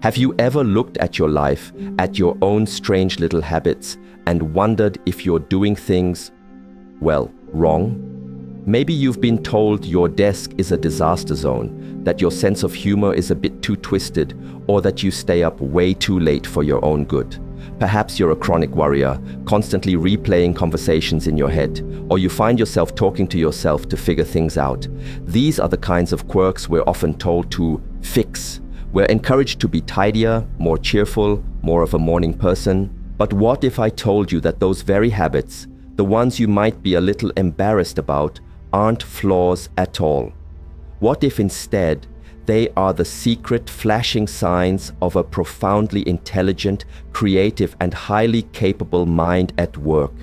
Have you ever looked at your life, at your own strange little habits, and wondered if you're doing things, well, wrong? Maybe you've been told your desk is a disaster zone, that your sense of humor is a bit too twisted, or that you stay up way too late for your own good. Perhaps you're a chronic worrier, constantly replaying conversations in your head, or you find yourself talking to yourself to figure things out. These are the kinds of quirks we're often told to fix. We're encouraged to be tidier, more cheerful, more of a morning person. But what if I told you that those very habits, the ones you might be a little embarrassed about, aren't flaws at all? What if instead they are the secret flashing signs of a profoundly intelligent, creative, and highly capable mind at work?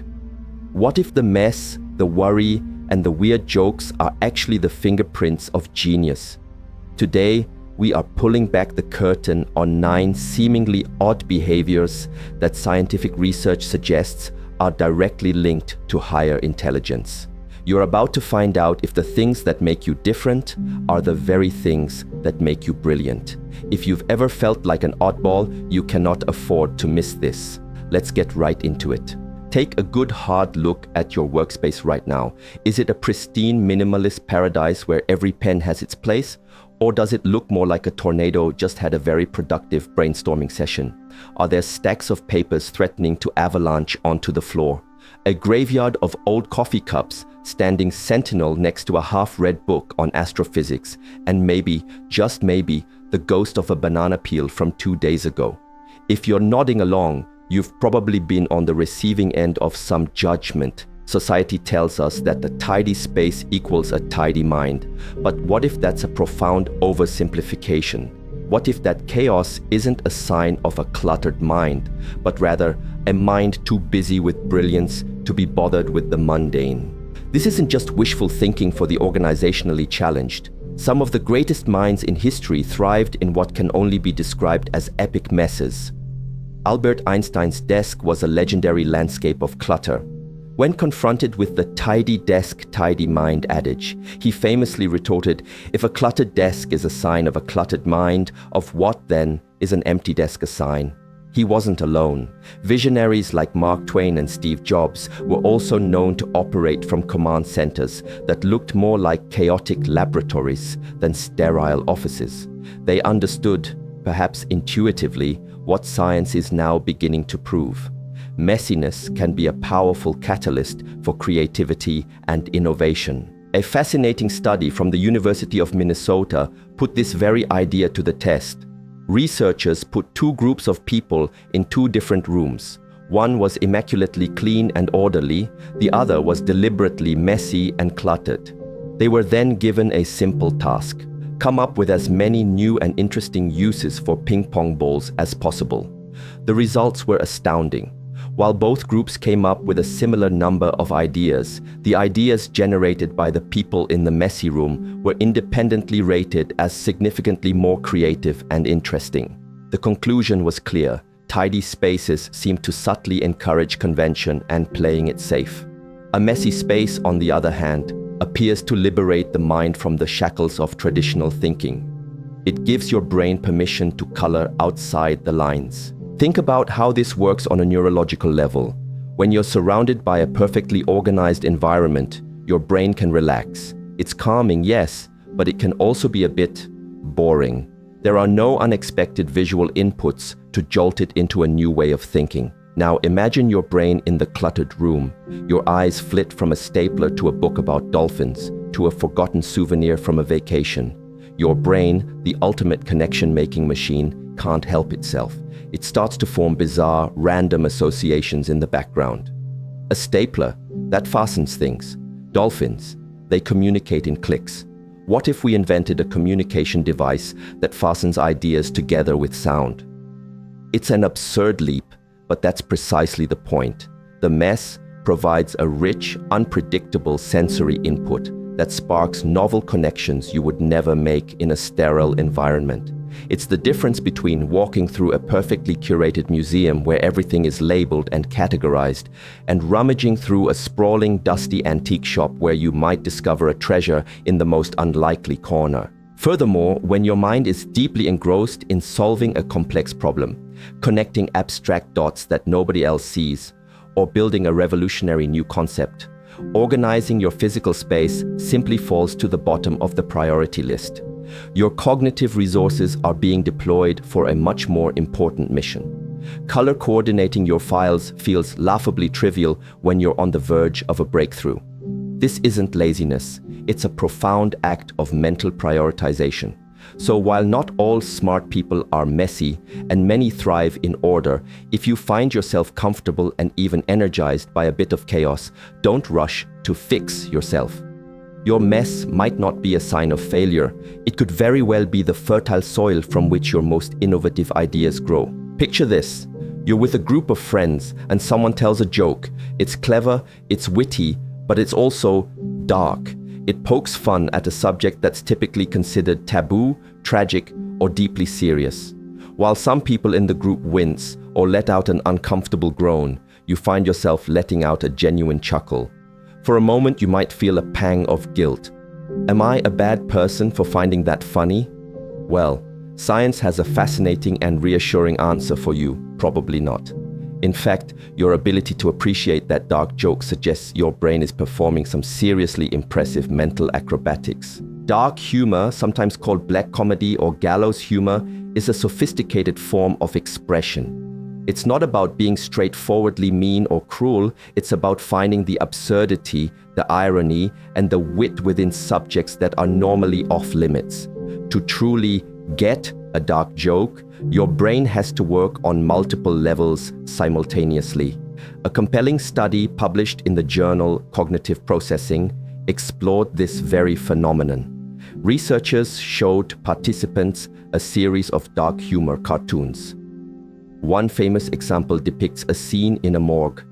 What if the mess, the worry, and the weird jokes are actually the fingerprints of genius? Today, we are pulling back the curtain on 9 seemingly odd behaviors that scientific research suggests are directly linked to higher intelligence. You're about to find out if the things that make you different are the very things that make you brilliant. If you've ever felt like an oddball, you cannot afford to miss this. Let's get right into it. Take a good hard look at your workspace right now. Is it a pristine minimalist paradise where every pen has its place? Or does it look more like a tornado just had a very productive brainstorming session? Are there stacks of papers threatening to avalanche onto the floor? A graveyard of old coffee cups standing sentinel next to a half-read book on astrophysics, and maybe, just maybe, the ghost of a banana peel from 2 days ago. If you're nodding along, you've probably been on the receiving end of some judgment. Society tells us that a tidy space equals a tidy mind. But what if that's a profound oversimplification? What if that chaos isn't a sign of a cluttered mind, but rather a mind too busy with brilliance to be bothered with the mundane? This isn't just wishful thinking for the organizationally challenged. Some of the greatest minds in history thrived in what can only be described as epic messes. Albert Einstein's desk was a legendary landscape of clutter. When confronted with the tidy desk, tidy mind adage, he famously retorted, "If a cluttered desk is a sign of a cluttered mind, of what then is an empty desk a sign?" He wasn't alone. Visionaries like Mark Twain and Steve Jobs were also known to operate from command centers that looked more like chaotic laboratories than sterile offices. They understood, perhaps intuitively, what science is now beginning to prove. Messiness can be a powerful catalyst for creativity and innovation. A fascinating study from the University of Minnesota put this very idea to the test. Researchers put 2 groups of people in 2 different rooms. One was immaculately clean and orderly, the other was deliberately messy and cluttered. They were then given a simple task: come up with as many new and interesting uses for ping pong balls as possible. The results were astounding. While both groups came up with a similar number of ideas, the ideas generated by the people in the messy room were independently rated as significantly more creative and interesting. The conclusion was clear: tidy spaces seem to subtly encourage convention and playing it safe. A messy space, on the other hand, appears to liberate the mind from the shackles of traditional thinking. It gives your brain permission to color outside the lines. Think about how this works on a neurological level. When you're surrounded by a perfectly organized environment, your brain can relax. It's calming, yes, but it can also be a bit boring. There are no unexpected visual inputs to jolt it into a new way of thinking. Now imagine your brain in the cluttered room. Your eyes flit from a stapler to a book about dolphins, to a forgotten souvenir from a vacation. Your brain, the ultimate connection-making machine, can't help itself. It starts to form bizarre, random associations in the background. A stapler, that fastens things. Dolphins, they communicate in clicks. What if we invented a communication device that fastens ideas together with sound? It's an absurd leap, but that's precisely the point. The mess provides a rich, unpredictable sensory input that sparks novel connections you would never make in a sterile environment. It's the difference between walking through a perfectly curated museum where everything is labeled and categorized, and rummaging through a sprawling, dusty antique shop where you might discover a treasure in the most unlikely corner. Furthermore, when your mind is deeply engrossed in solving a complex problem, connecting abstract dots that nobody else sees, or building a revolutionary new concept, organizing your physical space simply falls to the bottom of the priority list. Your cognitive resources are being deployed for a much more important mission. Color coordinating your files feels laughably trivial when you're on the verge of a breakthrough. This isn't laziness, it's a profound act of mental prioritization. So while not all smart people are messy and many thrive in order, if you find yourself comfortable and even energized by a bit of chaos, don't rush to fix yourself. Your mess might not be a sign of failure. It could very well be the fertile soil from which your most innovative ideas grow. Picture this. You're with a group of friends and someone tells a joke. It's clever, it's witty, but it's also dark. It pokes fun at a subject that's typically considered taboo, tragic, or deeply serious. While some people in the group wince or let out an uncomfortable groan, you find yourself letting out a genuine chuckle. For a moment, you might feel a pang of guilt. Am I a bad person for finding that funny? Well, science has a fascinating and reassuring answer for you. Probably not. In fact, your ability to appreciate that dark joke suggests your brain is performing some seriously impressive mental acrobatics. Dark humor, sometimes called black comedy or gallows humor, is a sophisticated form of expression. It's not about being straightforwardly mean or cruel, it's about finding the absurdity, the irony, and the wit within subjects that are normally off limits. To truly get a dark joke, your brain has to work on multiple levels simultaneously. A compelling study published in the journal Cognitive Processing explored this very phenomenon. Researchers showed participants a series of dark humor cartoons. One famous example depicts a scene in a morgue.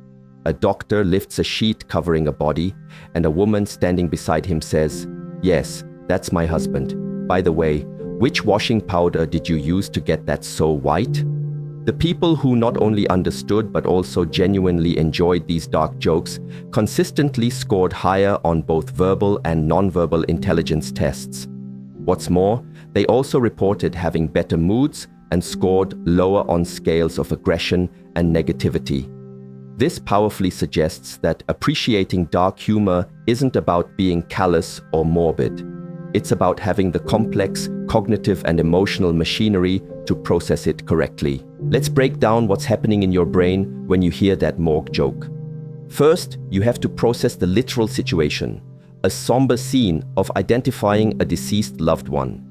A doctor lifts a sheet covering a body, and a woman standing beside him says, "Yes, that's my husband. By the way, which washing powder did you use to get that so white?" The people who not only understood but also genuinely enjoyed these dark jokes consistently scored higher on both verbal and nonverbal intelligence tests. What's more, they also reported having better moods and scored lower on scales of aggression and negativity. This powerfully suggests that appreciating dark humor isn't about being callous or morbid. It's about having the complex cognitive and emotional machinery to process it correctly. Let's break down what's happening in your brain when you hear that morgue joke. First, you have to process the literal situation, a somber scene of identifying a deceased loved one.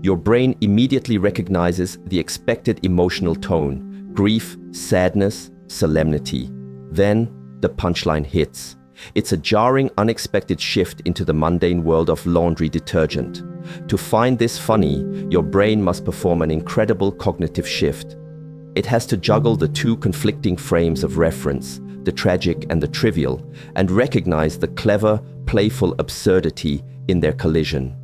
Your brain immediately recognizes the expected emotional tone: grief, sadness, solemnity. Then, the punchline hits. It's a jarring, unexpected shift into the mundane world of laundry detergent. To find this funny, your brain must perform an incredible cognitive shift. It has to juggle the two conflicting frames of reference, the tragic and the trivial, and recognize the clever, playful absurdity in their collision.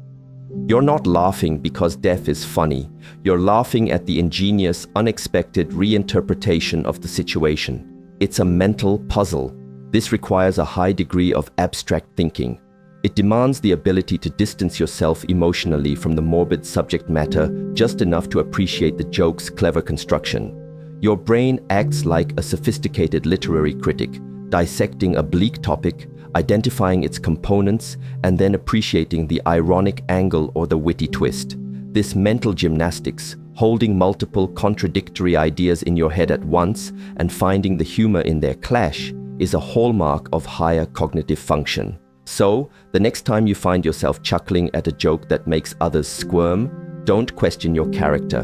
You're not laughing because death is funny. You're laughing at the ingenious, unexpected reinterpretation of the situation. It's a mental puzzle. This requires a high degree of abstract thinking. It demands the ability to distance yourself emotionally from the morbid subject matter just enough to appreciate the joke's clever construction. Your brain acts like a sophisticated literary critic, dissecting a bleak topic, identifying its components, and then appreciating the ironic angle or the witty twist. This mental gymnastics, holding multiple contradictory ideas in your head at once and finding the humor in their clash, is a hallmark of higher cognitive function. So, the next time you find yourself chuckling at a joke that makes others squirm, don't question your character.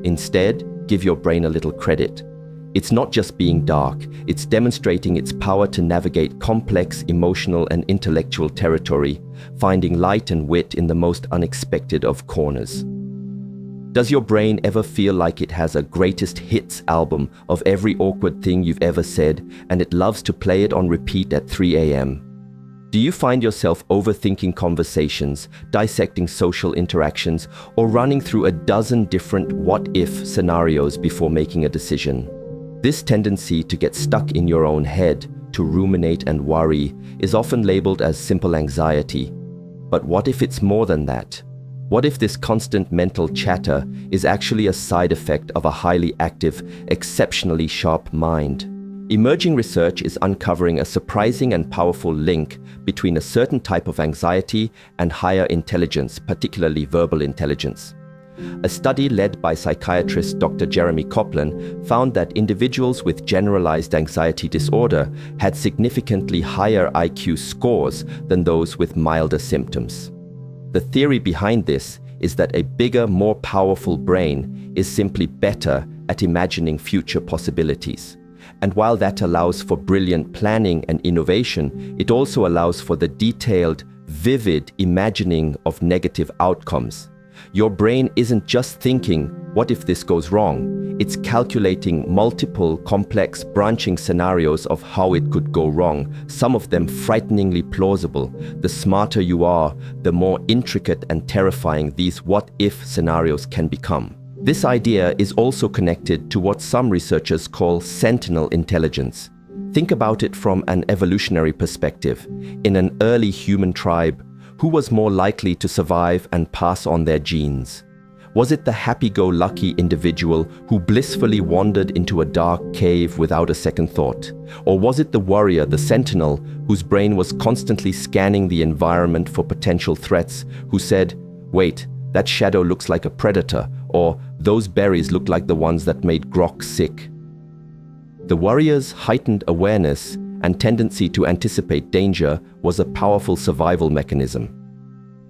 Instead, give your brain a little credit. It's not just being dark, it's demonstrating its power to navigate complex emotional and intellectual territory, finding light and wit in the most unexpected of corners. Does your brain ever feel like it has a greatest hits album of every awkward thing you've ever said, and it loves to play it on repeat at 3 a.m.? Do you find yourself overthinking conversations, dissecting social interactions, or running through a dozen different what-if scenarios before making a decision? This tendency to get stuck in your own head, to ruminate and worry, is often labeled as simple anxiety. But what if it's more than that? What if this constant mental chatter is actually a side effect of a highly active, exceptionally sharp mind? Emerging research is uncovering a surprising and powerful link between a certain type of anxiety and higher intelligence, particularly verbal intelligence. A study led by psychiatrist Dr. Jeremy Koplan found that individuals with generalized anxiety disorder had significantly higher IQ scores than those with milder symptoms. The theory behind this is that a bigger, more powerful brain is simply better at imagining future possibilities. And while that allows for brilliant planning and innovation, it also allows for the detailed, vivid imagining of negative outcomes. Your brain isn't just thinking, what if this goes wrong? It's calculating multiple, complex, branching scenarios of how it could go wrong, some of them frighteningly plausible. The smarter you are, the more intricate and terrifying these what-if scenarios can become. This idea is also connected to what some researchers call sentinel intelligence. Think about it from an evolutionary perspective. In an early human tribe, who was more likely to survive and pass on their genes? Was it the happy-go-lucky individual who blissfully wandered into a dark cave without a second thought? Or was it the warrior, the sentinel, whose brain was constantly scanning the environment for potential threats, who said, "Wait, that shadow looks like a predator," or "Those berries look like the ones that made Grok sick"? The warrior's heightened awareness and tendency to anticipate danger was a powerful survival mechanism.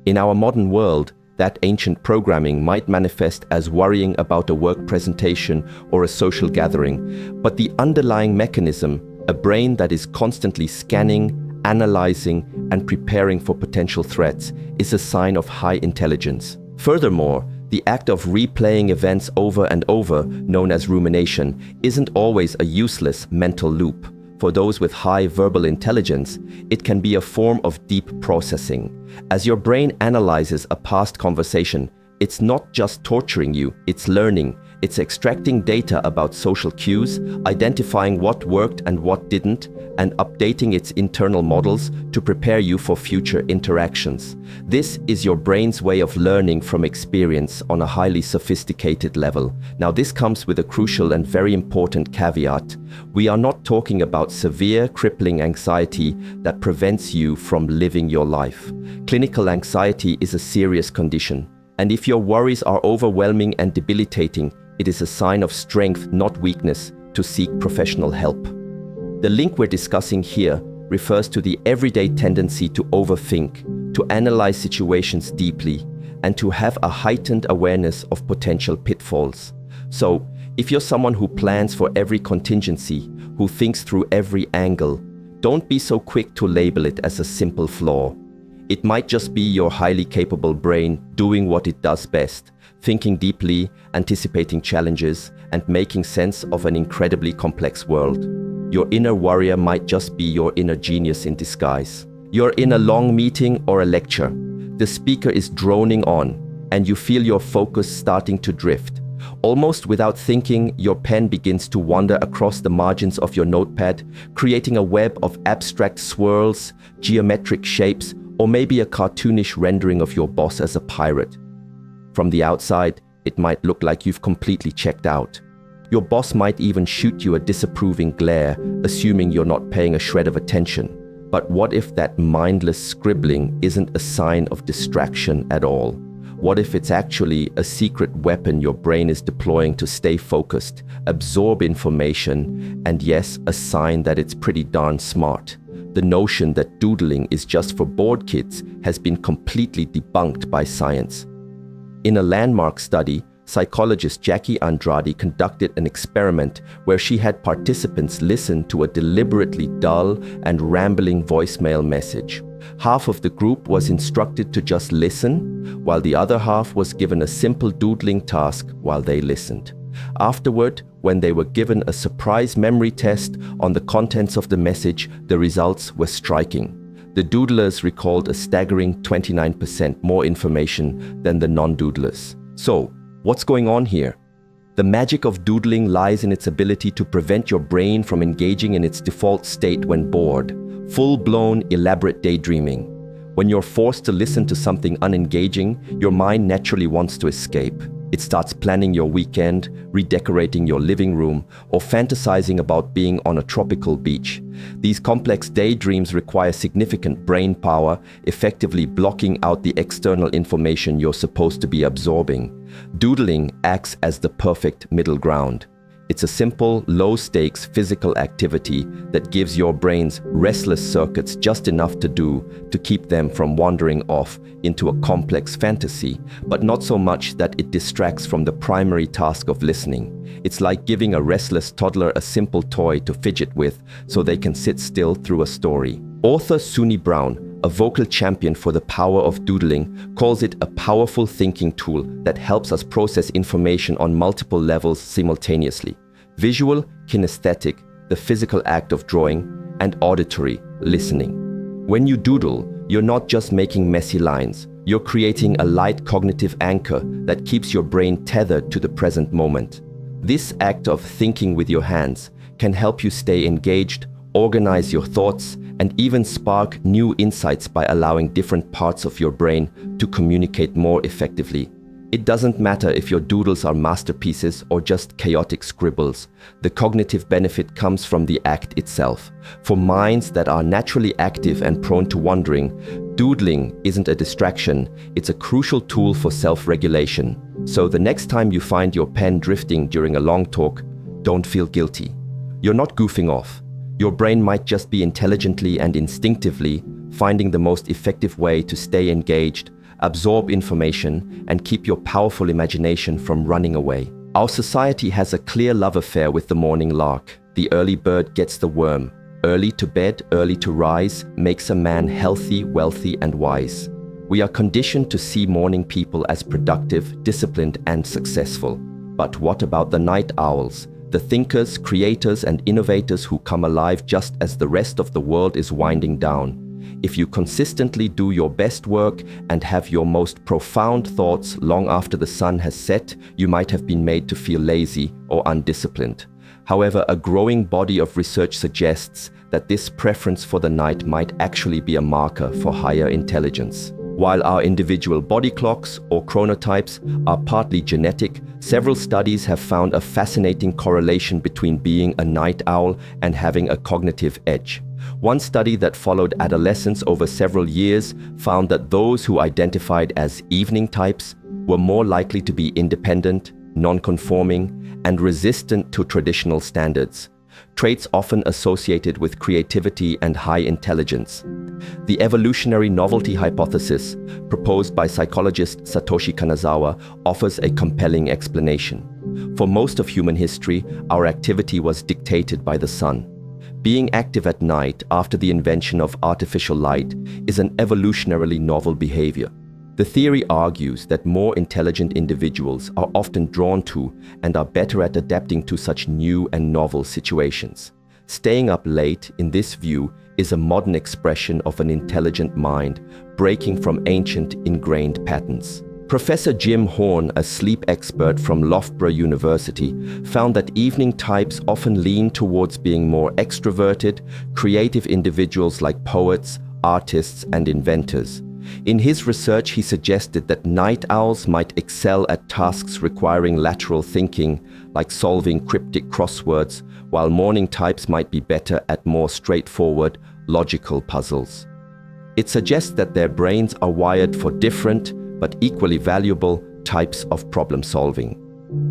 In our modern world, that ancient programming might manifest as worrying about a work presentation or a social gathering, but the underlying mechanism, a brain that is constantly scanning, analyzing, and preparing for potential threats, is a sign of high intelligence. Furthermore, the act of replaying events over and over, known as rumination, isn't always a useless mental loop. For those with high verbal intelligence, it can be a form of deep processing. As your brain analyzes a past conversation, it's not just torturing you, it's learning. It's extracting data about social cues, identifying what worked and what didn't, and updating its internal models to prepare you for future interactions. This is your brain's way of learning from experience on a highly sophisticated level. Now, this comes with a crucial and very important caveat. We are not talking about severe, crippling anxiety that prevents you from living your life. Clinical anxiety is a serious condition, and if your worries are overwhelming and debilitating, it is a sign of strength, not weakness, to seek professional help. The link we're discussing here refers to the everyday tendency to overthink, to analyze situations deeply, and to have a heightened awareness of potential pitfalls. So, if you're someone who plans for every contingency, who thinks through every angle, don't be so quick to label it as a simple flaw. It might just be your highly capable brain doing what it does best, thinking deeply, anticipating challenges, and making sense of an incredibly complex world. Your inner warrior might just be your inner genius in disguise. You're in a long meeting or a lecture. The speaker is droning on, and you feel your focus starting to drift. Almost without thinking, your pen begins to wander across the margins of your notepad, creating a web of abstract swirls, geometric shapes, or maybe a cartoonish rendering of your boss as a pirate. From the outside, it might look like you've completely checked out. Your boss might even shoot you a disapproving glare, assuming you're not paying a shred of attention. But what if that mindless scribbling isn't a sign of distraction at all? What if it's actually a secret weapon your brain is deploying to stay focused, absorb information, and yes, a sign that it's pretty darn smart? The notion that doodling is just for bored kids has been completely debunked by science. In a landmark study, psychologist Jackie Andrade conducted an experiment where she had participants listen to a deliberately dull and rambling voicemail message. Half of the group was instructed to just listen, while the other half was given a simple doodling task while they listened. Afterward, when they were given a surprise memory test on the contents of the message, the results were striking. The doodlers recalled a staggering 29% more information than the non-doodlers. So, what's going on here? The magic of doodling lies in its ability to prevent your brain from engaging in its default state when bored, full-blown, elaborate daydreaming. When you're forced to listen to something unengaging, your mind naturally wants to escape. It starts planning your weekend, redecorating your living room, or fantasizing about being on a tropical beach. These complex daydreams require significant brain power, effectively blocking out the external information you're supposed to be absorbing. Doodling acts as the perfect middle ground. It's a simple, low-stakes physical activity that gives your brain's restless circuits just enough to do to keep them from wandering off into a complex fantasy, but not so much that it distracts from the primary task of listening. It's like giving a restless toddler a simple toy to fidget with so they can sit still through a story. Author Suni Brown, a vocal champion for the power of doodling, calls it a powerful thinking tool that helps us process information on multiple levels simultaneously: visual, kinesthetic, the physical act of drawing, and auditory, listening. When you doodle, you're not just making messy lines, you're creating a light cognitive anchor that keeps your brain tethered to the present moment. This act of thinking with your hands can help you stay engaged, organize your thoughts, and even spark new insights by allowing different parts of your brain to communicate more effectively. It doesn't matter if your doodles are masterpieces or just chaotic scribbles. The cognitive benefit comes from the act itself. For minds that are naturally active and prone to wandering, doodling isn't a distraction, it's a crucial tool for self-regulation. So the next time you find your pen drifting during a long talk, don't feel guilty. You're not goofing off. Your brain might just be intelligently and instinctively finding the most effective way to stay engaged, absorb information, and keep your powerful imagination from running away. Our society has a clear love affair with the morning lark. The early bird gets the worm. Early to bed, early to rise makes a man healthy, wealthy, and wise. We are conditioned to see morning people as productive, disciplined, and successful. But what about the night owls? The thinkers, creators, and innovators who come alive just as the rest of the world is winding down. If you consistently do your best work and have your most profound thoughts long after the sun has set, you might have been made to feel lazy or undisciplined. However, a growing body of research suggests that this preference for the night might actually be a marker for higher intelligence. While our individual body clocks or chronotypes are partly genetic, several studies have found a fascinating correlation between being a night owl and having a cognitive edge. One study that followed adolescents over several years found that those who identified as evening types were more likely to be independent, non-conforming, and resistant to traditional standards, traits often associated with creativity and high intelligence. The evolutionary novelty hypothesis, proposed by psychologist Satoshi Kanazawa, offers a compelling explanation. For most of human history, our activity was dictated by the sun. Being active at night after the invention of artificial light is an evolutionarily novel behavior. The theory argues that more intelligent individuals are often drawn to and are better at adapting to such new and novel situations. Staying up late, in this view, is a modern expression of an intelligent mind breaking from ancient ingrained patterns. Professor Jim Horn, a sleep expert from Loughborough University, found that evening types often lean towards being more extroverted, creative individuals like poets, artists, and inventors. In his research, he suggested that night owls might excel at tasks requiring lateral thinking, like solving cryptic crosswords, while morning types might be better at more straightforward, logical puzzles. It suggests that their brains are wired for different, but equally valuable, types of problem solving.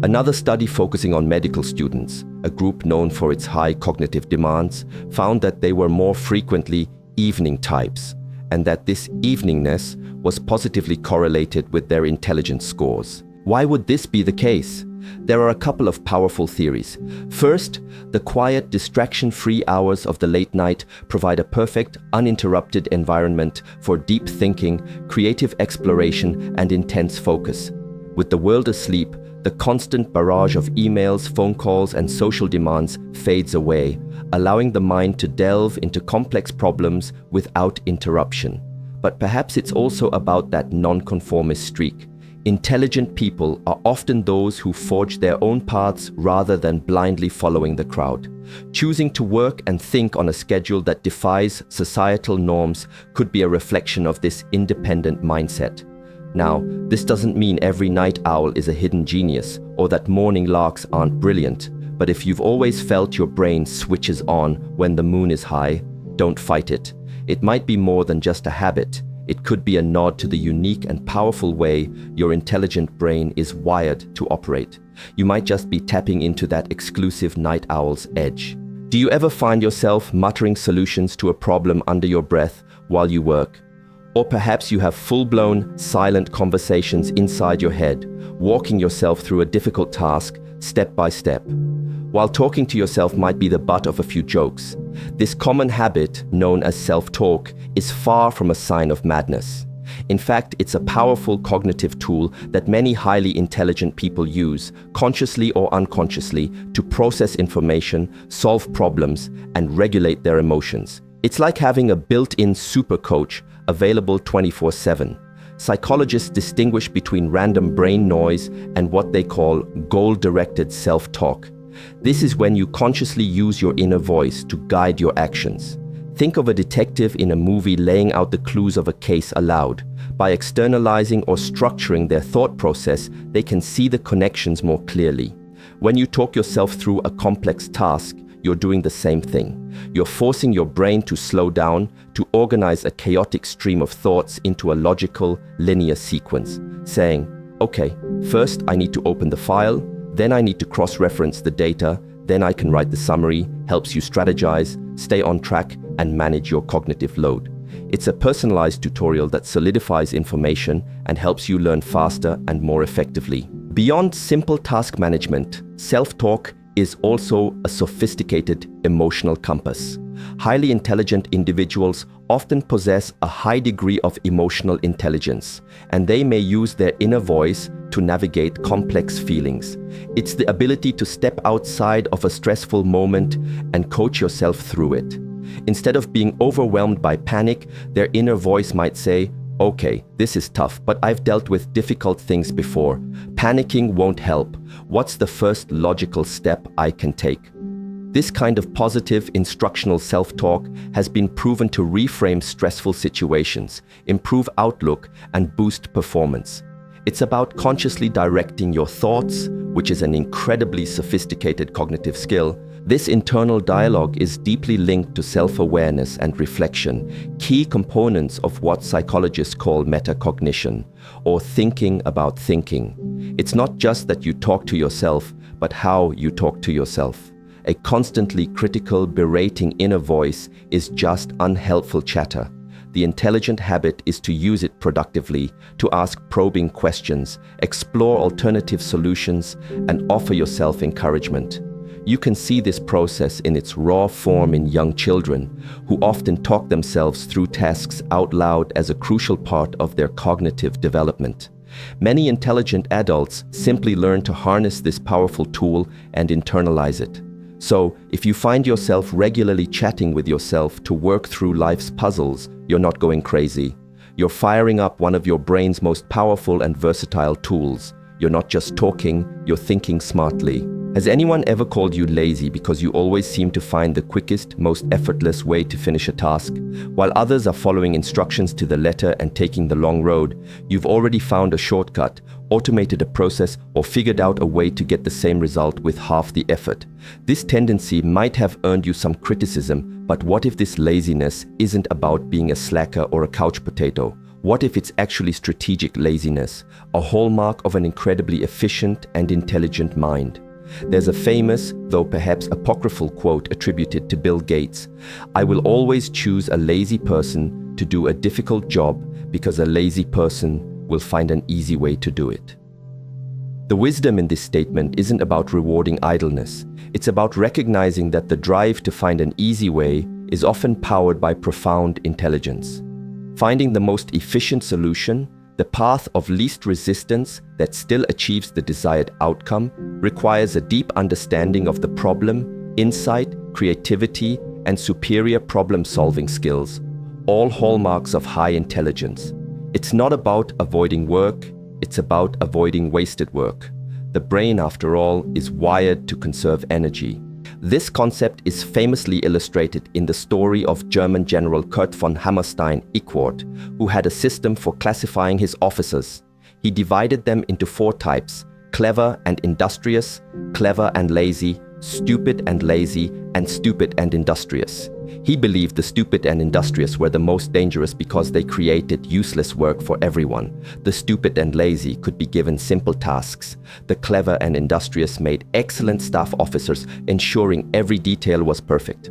Another study focusing on medical students, a group known for its high cognitive demands, found that they were more frequently evening types, and that this eveningness was positively correlated with their intelligence scores. Why would this be the case? There are a couple of powerful theories. First, the quiet, distraction-free hours of the late night provide a perfect, uninterrupted environment for deep thinking, creative exploration, and intense focus. With the world asleep, the constant barrage of emails, phone calls, and social demands fades away, allowing the mind to delve into complex problems without interruption. But perhaps it's also about that nonconformist streak. Intelligent people are often those who forge their own paths rather than blindly following the crowd. Choosing to work and think on a schedule that defies societal norms could be a reflection of this independent mindset. Now, this doesn't mean every night owl is a hidden genius or that morning larks aren't brilliant, but if you've always felt your brain switches on when the moon is high, don't fight it. It might be more than just a habit. It could be a nod to the unique and powerful way your intelligent brain is wired to operate. You might just be tapping into that exclusive night owl's edge. Do you ever find yourself muttering solutions to a problem under your breath while you work? Or perhaps you have full-blown, silent conversations inside your head, walking yourself through a difficult task, step by step. While talking to yourself might be the butt of a few jokes, this common habit, known as self-talk, is far from a sign of madness. In fact, it's a powerful cognitive tool that many highly intelligent people use, consciously or unconsciously, to process information, solve problems, and regulate their emotions. It's like having a built-in super coach available 24/7. Psychologists distinguish between random brain noise and what they call goal-directed self-talk. This is when you consciously use your inner voice to guide your actions. Think of a detective in a movie laying out the clues of a case aloud. By externalizing or structuring their thought process, they can see the connections more clearly. When you talk yourself through a complex task, you're doing the same thing. You're forcing your brain to slow down, to organize a chaotic stream of thoughts into a logical, linear sequence, saying, okay, first I need to open the file, then I need to cross-reference the data, then I can write the summary, helps you strategize, stay on track, and manage your cognitive load. It's a personalized tutorial that solidifies information and helps you learn faster and more effectively. Beyond simple task management, self-talk is also a sophisticated emotional compass. Highly intelligent individuals often possess a high degree of emotional intelligence, and they may use their inner voice to navigate complex feelings. It's the ability to step outside of a stressful moment and coach yourself through it. Instead of being overwhelmed by panic, their inner voice might say, okay, this is tough, but I've dealt with difficult things before. Panicking won't help. What's the first logical step I can take? This kind of positive instructional self-talk has been proven to reframe stressful situations, improve outlook, and boost performance. It's about consciously directing your thoughts, which is an incredibly sophisticated cognitive skill. This internal dialogue is deeply linked to self-awareness and reflection, key components of what psychologists call metacognition, or thinking about thinking. It's not just that you talk to yourself, but how you talk to yourself. A constantly critical, berating inner voice is just unhelpful chatter. The intelligent habit is to use it productively, to ask probing questions, explore alternative solutions, and offer yourself encouragement. You can see this process in its raw form in young children, who often talk themselves through tasks out loud as a crucial part of their cognitive development. Many intelligent adults simply learn to harness this powerful tool and internalize it. So, if you find yourself regularly chatting with yourself to work through life's puzzles, you're not going crazy. You're firing up one of your brain's most powerful and versatile tools. You're not just talking, you're thinking smartly. Has anyone ever called you lazy because you always seem to find the quickest, most effortless way to finish a task? While others are following instructions to the letter and taking the long road, you've already found a shortcut, automated a process, or figured out a way to get the same result with half the effort. This tendency might have earned you some criticism, but what if this laziness isn't about being a slacker or a couch potato? What if it's actually strategic laziness, a hallmark of an incredibly efficient and intelligent mind? There's a famous, though perhaps apocryphal quote attributed to Bill Gates. I will always choose a lazy person to do a difficult job because a lazy person will find an easy way to do it. The wisdom in this statement isn't about rewarding idleness. It's about recognizing that the drive to find an easy way is often powered by profound intelligence. Finding the most efficient solution, the path of least resistance that still achieves the desired outcome, requires a deep understanding of the problem, insight, creativity, and superior problem-solving skills, all hallmarks of high intelligence. It's not about avoiding work, It's about avoiding wasted work. The brain, after all, is wired to conserve energy. This concept is famously illustrated in the story of German General Kurt von Hammerstein-Equord, who had a system for classifying his officers. He divided them into 4 types: clever and industrious, clever and lazy, stupid and lazy, and stupid and industrious. He believed the stupid and industrious were the most dangerous because they created useless work for everyone. The stupid and lazy could be given simple tasks. The clever and industrious made excellent staff officers, ensuring every detail was perfect.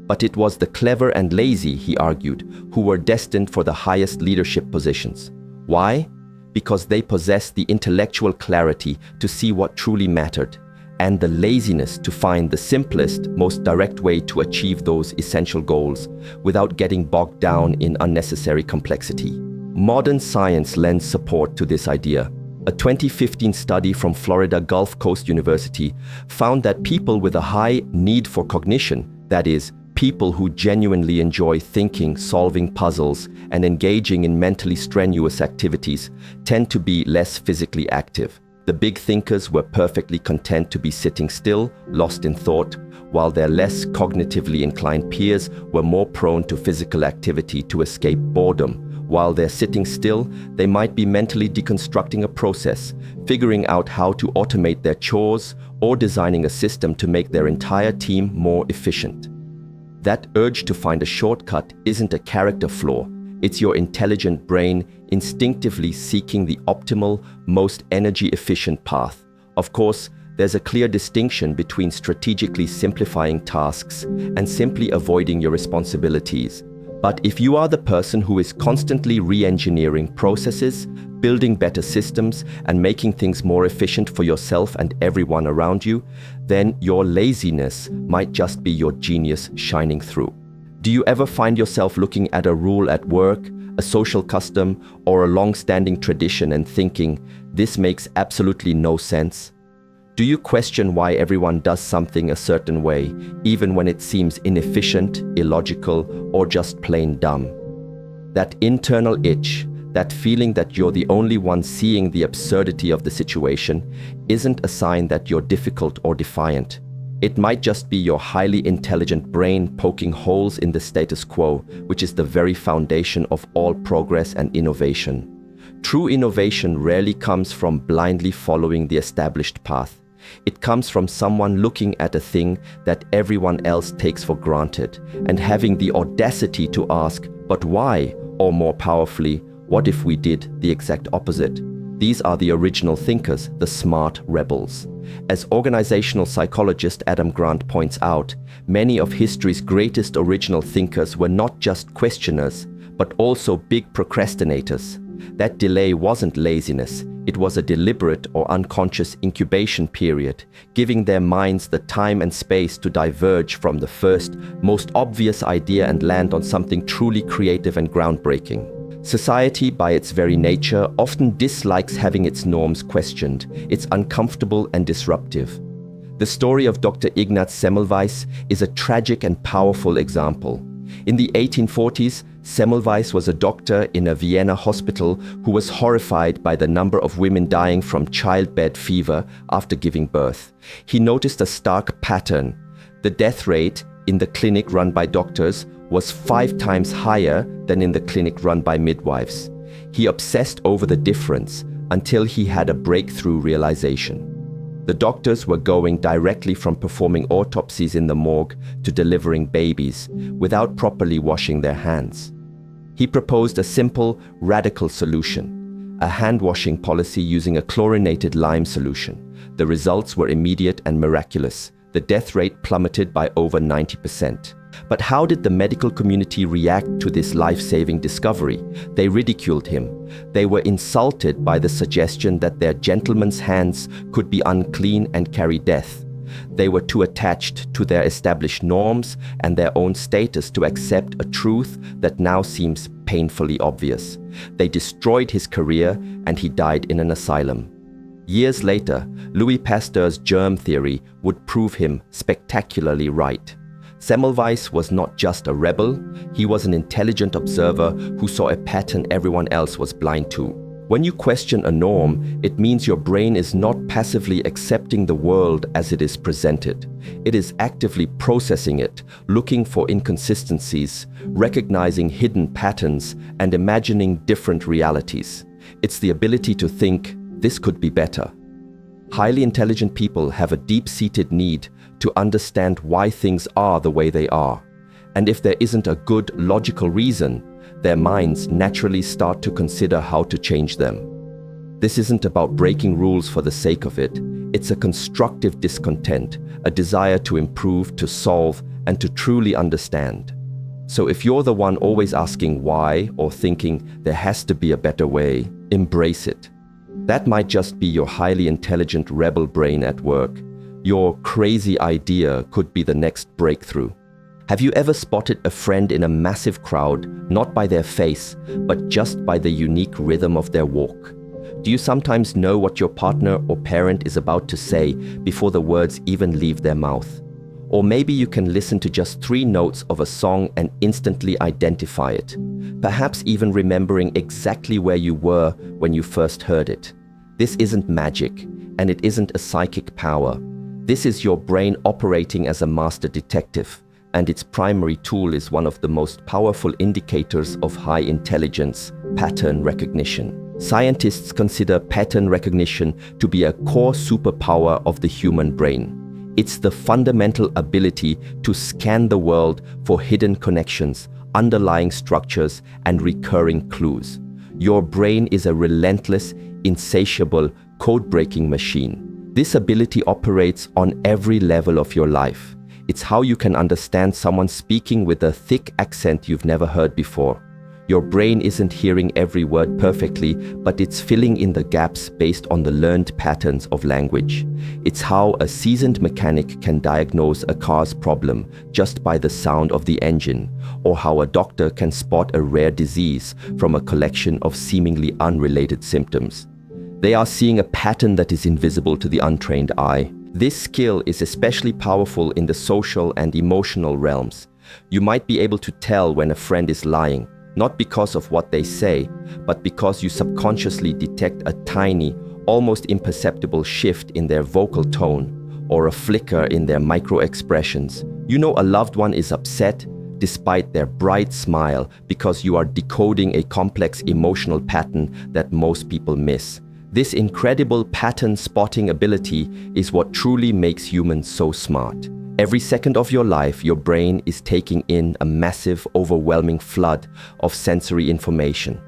But it was the clever and lazy, he argued, who were destined for the highest leadership positions. Why? Because they possessed the intellectual clarity to see what truly mattered, and the laziness to find the simplest, most direct way to achieve those essential goals without getting bogged down in unnecessary complexity. Modern science lends support to this idea. A 2015 study from Florida Gulf Coast University found that people with a high need for cognition, that is, people who genuinely enjoy thinking, solving puzzles, and engaging in mentally strenuous activities, tend to be less physically active. The big thinkers were perfectly content to be sitting still, lost in thought, while their less cognitively inclined peers were more prone to physical activity to escape boredom. While they're sitting still, they might be mentally deconstructing a process, figuring out how to automate their chores, or designing a system to make their entire team more efficient. That urge to find a shortcut isn't a character flaw. It's your intelligent brain instinctively seeking the optimal, most energy-efficient path. Of course, there's a clear distinction between strategically simplifying tasks and simply avoiding your responsibilities. But if you are the person who is constantly re-engineering processes, building better systems, and making things more efficient for yourself and everyone around you, then your laziness might just be your genius shining through. Do you ever find yourself looking at a rule at work, a social custom, or a long-standing tradition and thinking, this makes absolutely no sense? Do you question why everyone does something a certain way, even when it seems inefficient, illogical, or just plain dumb? That internal itch, that feeling that you're the only one seeing the absurdity of the situation, isn't a sign that you're difficult or defiant. It might just be your highly intelligent brain poking holes in the status quo, which is the very foundation of all progress and innovation. True innovation rarely comes from blindly following the established path. It comes from someone looking at a thing that everyone else takes for granted and having the audacity to ask, but why? Or more powerfully, what if we did the exact opposite? These are the original thinkers, the smart rebels. As organizational psychologist Adam Grant points out, many of history's greatest original thinkers were not just questioners, but also big procrastinators. That delay wasn't laziness, it was a deliberate or unconscious incubation period, giving their minds the time and space to diverge from the first, most obvious idea and land on something truly creative and groundbreaking. Society, by its very nature, often dislikes having its norms questioned. It's uncomfortable and disruptive. The story of Dr. Ignaz Semmelweis is a tragic and powerful example. In the 1840s, Semmelweis was a doctor in a Vienna hospital who was horrified by the number of women dying from childbed fever after giving birth. He noticed a stark pattern. The death rate in the clinic run by doctors was 5 times higher than in the clinic run by midwives. He obsessed over the difference until he had a breakthrough realization. The doctors were going directly from performing autopsies in the morgue to delivering babies without properly washing their hands. He proposed a simple, radical solution, a hand-washing policy using a chlorinated lime solution. The results were immediate and miraculous. The death rate plummeted by over 90%. But how did the medical community react to this life-saving discovery? They ridiculed him. They were insulted by the suggestion that their gentlemen's hands could be unclean and carry death. They were too attached to their established norms and their own status to accept a truth that now seems painfully obvious. They destroyed his career and he died in an asylum. Years later, Louis Pasteur's germ theory would prove him spectacularly right. Semmelweis was not just a rebel, he was an intelligent observer who saw a pattern everyone else was blind to. When you question a norm, it means your brain is not passively accepting the world as it is presented. It is actively processing it, looking for inconsistencies, recognizing hidden patterns, and imagining different realities. It's the ability to think, this could be better. Highly intelligent people have a deep-seated need to understand why things are the way they are. And if there isn't a good, logical reason, their minds naturally start to consider how to change them. This isn't about breaking rules for the sake of it. It's a constructive discontent, a desire to improve, to solve, and to truly understand. So if you're the one always asking why or thinking there has to be a better way, embrace it. That might just be your highly intelligent rebel brain at work. Your crazy idea could be the next breakthrough. Have you ever spotted a friend in a massive crowd, not by their face, but just by the unique rhythm of their walk? Do you sometimes know what your partner or parent is about to say before the words even leave their mouth? Or maybe you can listen to just 3 notes of a song and instantly identify it, perhaps even remembering exactly where you were when you first heard it. This isn't magic, and it isn't a psychic power. This is your brain operating as a master detective, and its primary tool is one of the most powerful indicators of high intelligence: pattern recognition. Scientists consider pattern recognition to be a core superpower of the human brain. It's the fundamental ability to scan the world for hidden connections, underlying structures, and recurring clues. Your brain is a relentless, insatiable, code-breaking machine. This ability operates on every level of your life. It's how you can understand someone speaking with a thick accent you've never heard before. Your brain isn't hearing every word perfectly, but it's filling in the gaps based on the learned patterns of language. It's how a seasoned mechanic can diagnose a car's problem just by the sound of the engine, or how a doctor can spot a rare disease from a collection of seemingly unrelated symptoms. They are seeing a pattern that is invisible to the untrained eye. This skill is especially powerful in the social and emotional realms. You might be able to tell when a friend is lying, not because of what they say, but because you subconsciously detect a tiny, almost imperceptible shift in their vocal tone or a flicker in their micro-expressions. You know a loved one is upset despite their bright smile because you are decoding a complex emotional pattern that most people miss. This incredible pattern spotting ability is what truly makes humans so smart. Every second of your life, your brain is taking in a massive, overwhelming flood of sensory information.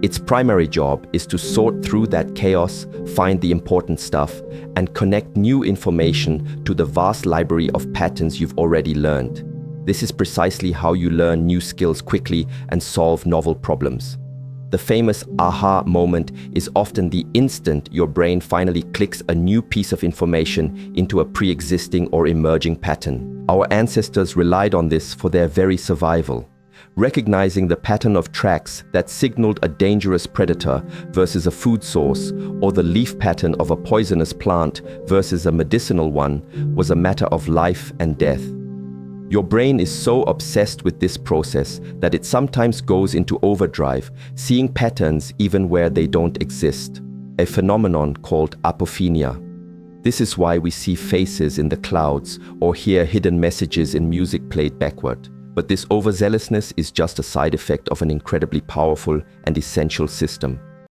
Its primary job is to sort through that chaos, find the important stuff, and connect new information to the vast library of patterns you've already learned. This is precisely how you learn new skills quickly and solve novel problems. The famous aha moment is often the instant your brain finally clicks a new piece of information into a pre-existing or emerging pattern. Our ancestors relied on this for their very survival. Recognizing the pattern of tracks that signaled a dangerous predator versus a food source, or the leaf pattern of a poisonous plant versus a medicinal one, was a matter of life and death. Your brain is so obsessed with this process that it sometimes goes into overdrive, seeing patterns even where they don't exist, a phenomenon called apophenia. This is why we see faces in the clouds or hear hidden messages in music played backward. But this overzealousness is just a side effect of an incredibly powerful and essential system.